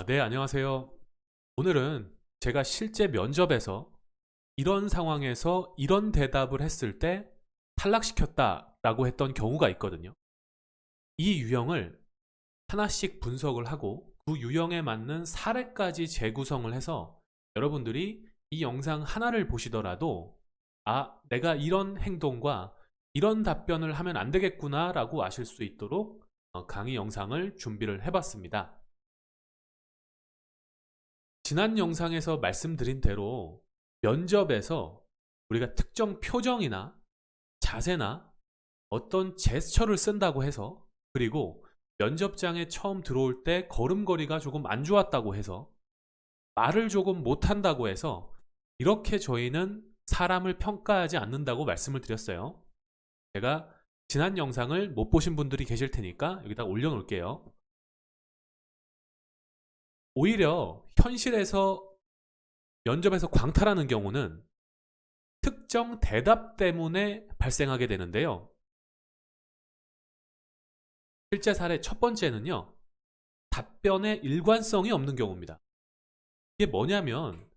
네, 안녕하세요. 오늘은 제가 실제 면접에서 이런 상황에서 이런 대답을 했을 때 탈락시켰다라고 했던 경우가 있거든요. 이 유형을 하나씩 분석을 하고 그 유형에 맞는 사례까지 재구성을 해서 여러분들이 이 영상 하나를 보시더라도 내가 이런 행동과 이런 답변을 하면 안 되겠구나라고 아실 수 있도록 강의 영상을 준비를 해봤습니다. 지난 영상에서 말씀드린 대로 면접에서 우리가 특정 표정이나 자세나 어떤 제스처를 쓴다고 해서, 그리고 면접장에 처음 들어올 때 걸음걸이가 조금 안 좋았다고 해서, 말을 조금 못한다고 해서 이렇게 저희는 사람을 평가하지 않는다고 말씀을 드렸어요. 제가 지난 영상을 못 보신 분들이 계실 테니까 여기다 올려놓을게요. 오히려 현실에서 면접에서 광탈하는 경우는 특정 대답 때문에 발생하게 되는데요. 실제 사례 첫 번째는요, 답변에 일관성이 없는 경우입니다. 이게 뭐냐면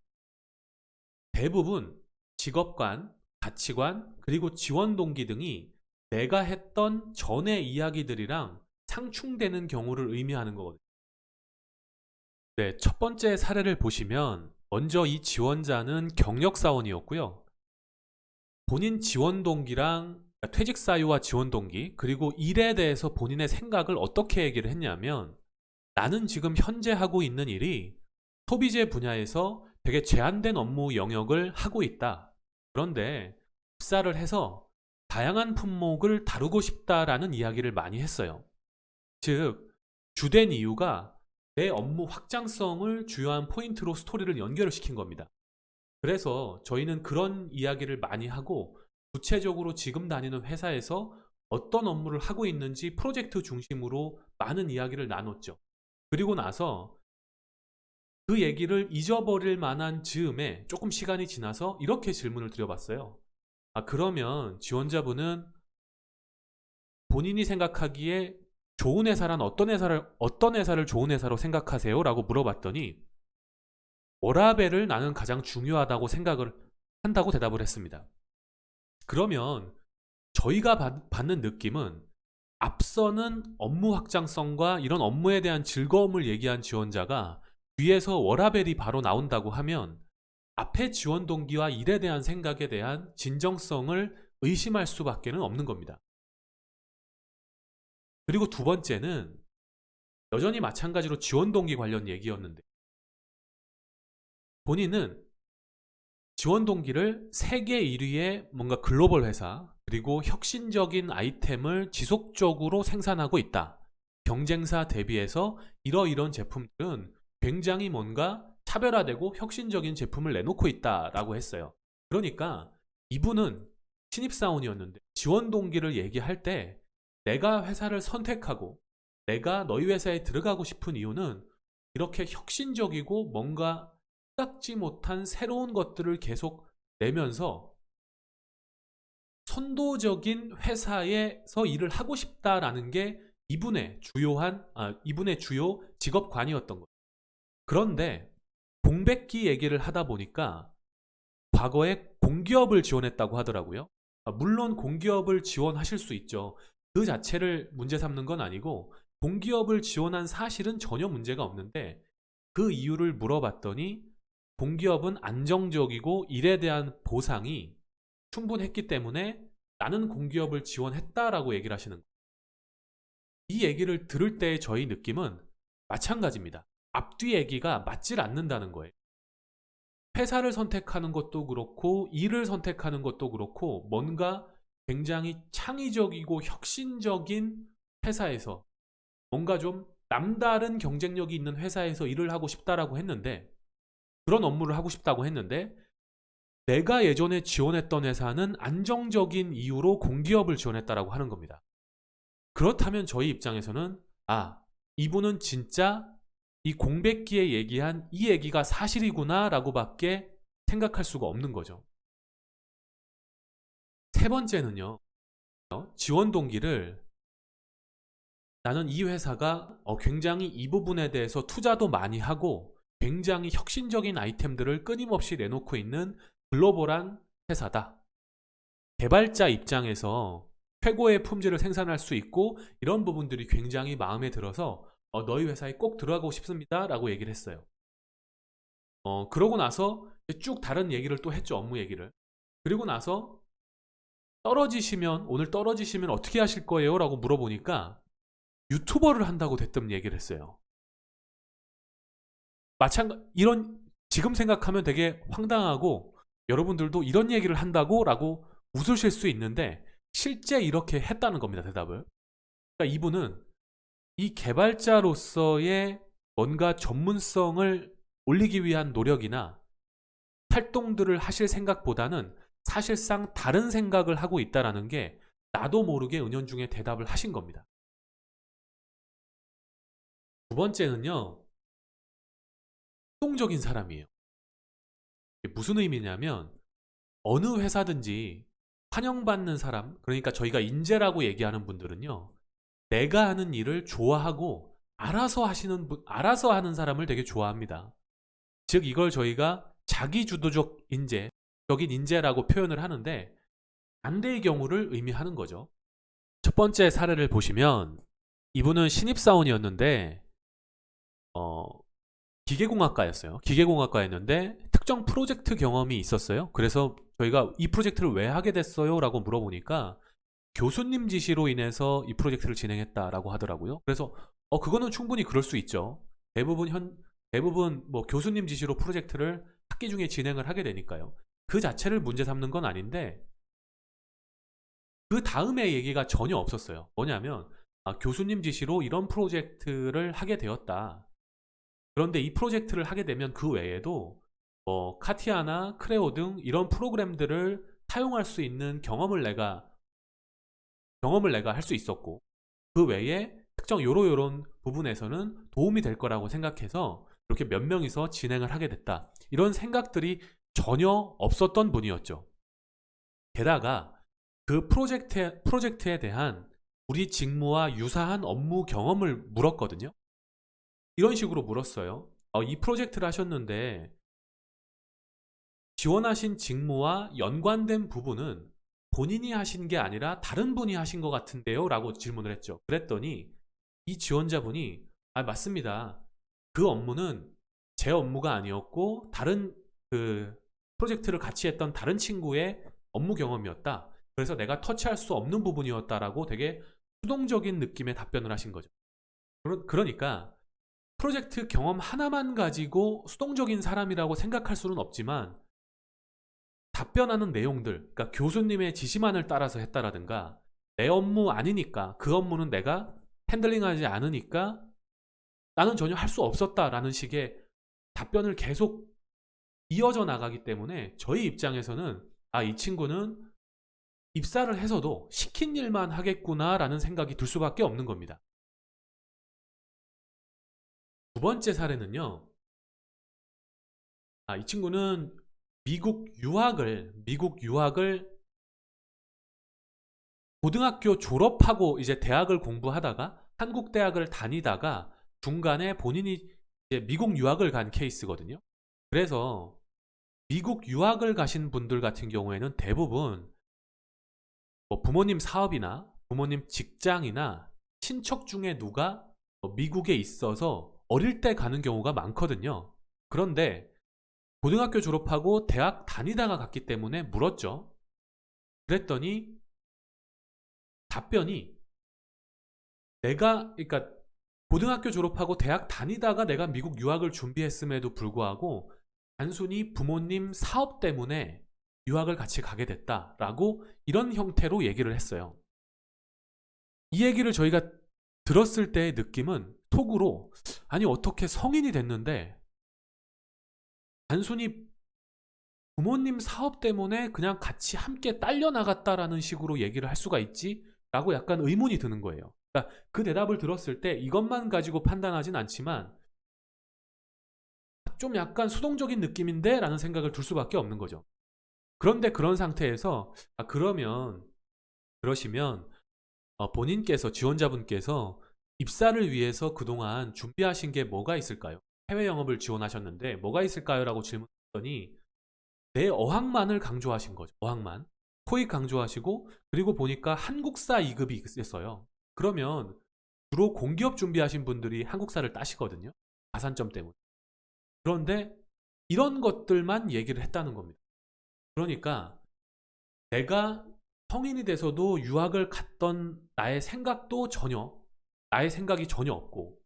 대부분 직업관, 가치관, 그리고 지원 동기 등이 내가 했던 전의 이야기들이랑 상충되는 경우를 의미하는 거거든요. 네, 첫 번째 사례를 보시면 먼저 이 지원자는 경력사원이었고요. 본인 지원 동기랑 퇴직 사유와 지원 동기, 그리고 일에 대해서 본인의 생각을 어떻게 얘기를 했냐면, 나는 지금 현재 하고 있는 일이 소비재 분야에서 되게 제한된 업무 영역을 하고 있다. 그런데 입사를 해서 다양한 품목을 다루고 싶다라는 이야기를 많이 했어요. 즉, 주된 이유가 내 업무 확장성을 주요한 포인트로 스토리를 연결을 시킨 겁니다. 그래서 저희는 그런 이야기를 많이 하고, 구체적으로 지금 다니는 회사에서 어떤 업무를 하고 있는지 프로젝트 중심으로 많은 이야기를 나눴죠. 그리고 나서 그 얘기를 잊어버릴 만한 즈음에 조금 시간이 지나서 이렇게 질문을 드려봤어요. 그러면 지원자분은 본인이 생각하기에 좋은 회사란 어떤 회사를 좋은 회사로 생각하세요? 라고 물어봤더니 워라밸을 나는 가장 중요하다고 생각을 한다고 대답을 했습니다. 그러면 저희가 받는 느낌은, 앞서는 업무 확장성과 이런 업무에 대한 즐거움을 얘기한 지원자가 뒤에서 워라밸이 바로 나온다고 하면 앞에 지원 동기와 일에 대한 생각에 대한 진정성을 의심할 수밖에 없는 겁니다. 그리고 두 번째는 여전히 마찬가지로 지원 동기 관련 얘기였는데, 본인은 지원 동기를 세계 1위의 뭔가 글로벌 회사, 그리고 혁신적인 아이템을 지속적으로 생산하고 있다. 경쟁사 대비해서 이러이런 제품들은 굉장히 뭔가 차별화되고 혁신적인 제품을 내놓고 있다라고 했어요. 그러니까 이분은 신입사원이었는데 지원 동기를 얘기할 때 내가 회사를 선택하고 내가 너희 회사에 들어가고 싶은 이유는 이렇게 혁신적이고 뭔가 생각지 못한 새로운 것들을 계속 내면서 선도적인 회사에서 일을 하고 싶다라는 게 이분의 주요 직업관이었던 거예요. 그런데 공백기 얘기를 하다 보니까 과거에 공기업을 지원했다고 하더라고요. 물론 공기업을 지원하실 수 있죠. 그 자체를 문제 삼는 건 아니고 공기업을 지원한 사실은 전혀 문제가 없는데, 그 이유를 물어봤더니 공기업은 안정적이고 일에 대한 보상이 충분했기 때문에 나는 공기업을 지원했다라고 얘기를 하시는 거예요. 이 얘기를 들을 때 저희 느낌은 마찬가지입니다. 앞뒤 얘기가 맞질 않는다는 거예요. 회사를 선택하는 것도 그렇고 일을 선택하는 것도 그렇고 뭔가 굉장히 창의적이고 혁신적인 회사에서, 뭔가 좀 남다른 경쟁력이 있는 회사에서 일을 하고 싶다라고 했는데, 그런 업무를 하고 싶다고 했는데, 내가 예전에 지원했던 회사는 안정적인 이유로 공기업을 지원했다라고 하는 겁니다. 그렇다면 저희 입장에서는 이분은 진짜 이 공백기에 얘기한 이 얘기가 사실이구나 라고 밖에 생각할 수가 없는 거죠. 세 번째는요, 지원 동기를 나는 이 회사가 굉장히 이 부분에 대해서 투자도 많이 하고 굉장히 혁신적인 아이템들을 끊임없이 내놓고 있는 글로벌한 회사다. 개발자 입장에서 최고의 품질을 생산할 수 있고 이런 부분들이 굉장히 마음에 들어서 너희 회사에 꼭 들어가고 싶습니다 라고 얘기를 했어요. 그러고 나서 쭉 다른 얘기를 또 했죠. 업무 얘기를. 그리고 나서 오늘 떨어지시면 어떻게 하실 거예요? 라고 물어보니까 유튜버를 한다고 대뜸 얘기를 했어요. 지금 생각하면 되게 황당하고 여러분들도 이런 얘기를 한다고? 라고 웃으실 수 있는데 실제 이렇게 했다는 겁니다. 대답을. 그러니까 이분은 이 개발자로서의 뭔가 전문성을 올리기 위한 노력이나 활동들을 하실 생각보다는 사실상 다른 생각을 하고 있다는 게 나도 모르게 은연중에 대답을 하신 겁니다. 두 번째는요. 활동적인 사람이에요. 이게 무슨 의미냐면 어느 회사든지 환영받는 사람, 그러니까 저희가 인재라고 얘기하는 분들은요. 내가 하는 일을 좋아하고 알아서 하는 사람을 되게 좋아합니다. 즉 이걸 저희가 자기주도적 인재적인 인재라고 표현을 하는데 반대의 경우를 의미하는 거죠. 첫 번째 사례를 보시면 이분은 신입사원이었는데 기계공학과였어요. 기계공학과였는데 특정 프로젝트 경험이 있었어요. 그래서 저희가 이 프로젝트를 왜 하게 됐어요? 라고 물어보니까 교수님 지시로 인해서 이 프로젝트를 진행했다라고 하더라고요. 그래서 그거는 충분히 그럴 수 있죠. 대부분 뭐 교수님 지시로 프로젝트를 학기 중에 진행을 하게 되니까요. 그 자체를 문제 삼는 건 아닌데 그 다음에 얘기가 전혀 없었어요. 뭐냐면 교수님 지시로 이런 프로젝트를 하게 되었다. 그런데 이 프로젝트를 하게 되면 그 외에도 카티아나 크레오 등 이런 프로그램들을 사용할 수 있는 경험을 내가 할 수 있었고 그 외에 특정 요런 부분에서는 도움이 될 거라고 생각해서 이렇게 몇 명이서 진행을 하게 됐다. 이런 생각들이 전혀 없었던 분이었죠. 게다가 그 프로젝트에 대한 우리 직무와 유사한 업무 경험을 물었거든요. 이런 식으로 물었어요. 이 프로젝트를 하셨는데 지원하신 직무와 연관된 부분은 본인이 하신 게 아니라 다른 분이 하신 것 같은데요? 라고 질문을 했죠. 그랬더니 이 지원자분이 맞습니다. 그 업무는 제 업무가 아니었고 다른 그 프로젝트를 같이 했던 다른 친구의 업무 경험이었다. 그래서 내가 터치할 수 없는 부분이었다라고 되게 수동적인 느낌의 답변을 하신 거죠. 그러니까 프로젝트 경험 하나만 가지고 수동적인 사람이라고 생각할 수는 없지만 답변하는 내용들, 그러니까 교수님의 지시만을 따라서 했다라든가 내 업무 아니니까 그 업무는 내가 핸들링하지 않으니까 나는 전혀 할 수 없었다라는 식의 답변을 계속 이어져 나가기 때문에 저희 입장에서는 이 친구는 입사를 해서도 시킨 일만 하겠구나라는 생각이 들 수밖에 없는 겁니다. 두 번째 사례는요. 이 친구는 미국 유학을 고등학교 졸업하고 이제 대학을 공부하다가 한국 대학을 다니다가 중간에 본인이 이제 미국 유학을 간 케이스거든요. 그래서 미국 유학을 가신 분들 같은 경우에는 대부분 부모님 사업이나 부모님 직장이나 친척 중에 누가 미국에 있어서 어릴 때 가는 경우가 많거든요. 그런데 고등학교 졸업하고 대학 다니다가 갔기 때문에 물었죠. 그랬더니 답변이 그러니까 고등학교 졸업하고 대학 다니다가 내가 미국 유학을 준비했음에도 불구하고 단순히 부모님 사업 때문에 유학을 같이 가게 됐다라고 이런 형태로 얘기를 했어요. 이 얘기를 저희가 들었을 때의 느낌은 속으로 어떻게 성인이 됐는데 단순히 부모님 사업 때문에 그냥 같이 함께 딸려 나갔다라는 식으로 얘기를 할 수가 있지? 라고 약간 의문이 드는 거예요. 그러니까 그 대답을 들었을 때 이것만 가지고 판단하진 않지만 좀 약간 수동적인 느낌인데? 라는 생각을 들 수밖에 없는 거죠. 그런데 그런 상태에서 그러시면 본인께서 지원자분께서 입사를 위해서 그동안 준비하신 게 뭐가 있을까요? 해외 영업을 지원하셨는데 뭐가 있을까요? 라고 질문했더니 내 어학만을 강조하신 거죠. 어학만. 토익 강조하시고 그리고 보니까 한국사 2급이 있었어요. 그러면 주로 공기업 준비하신 분들이 한국사를 따시거든요. 가산점 때문에. 그런데 이런 것들만 얘기를 했다는 겁니다. 그러니까 내가 성인이 돼서도 유학을 갔던 나의 생각이 전혀 없고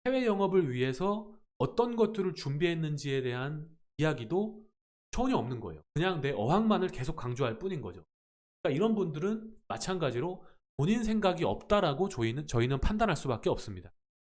해외 영업을 위해서 어떤 것들을 준비했는지에 대한 이야기도 전혀 없는 거예요. 그냥 내 어학만을 계속 강조할 뿐인 거죠. 그러니까 이런 분들은 마찬가지로 본인 생각이 없다라고 저희는 판단할 수밖에 없습니다.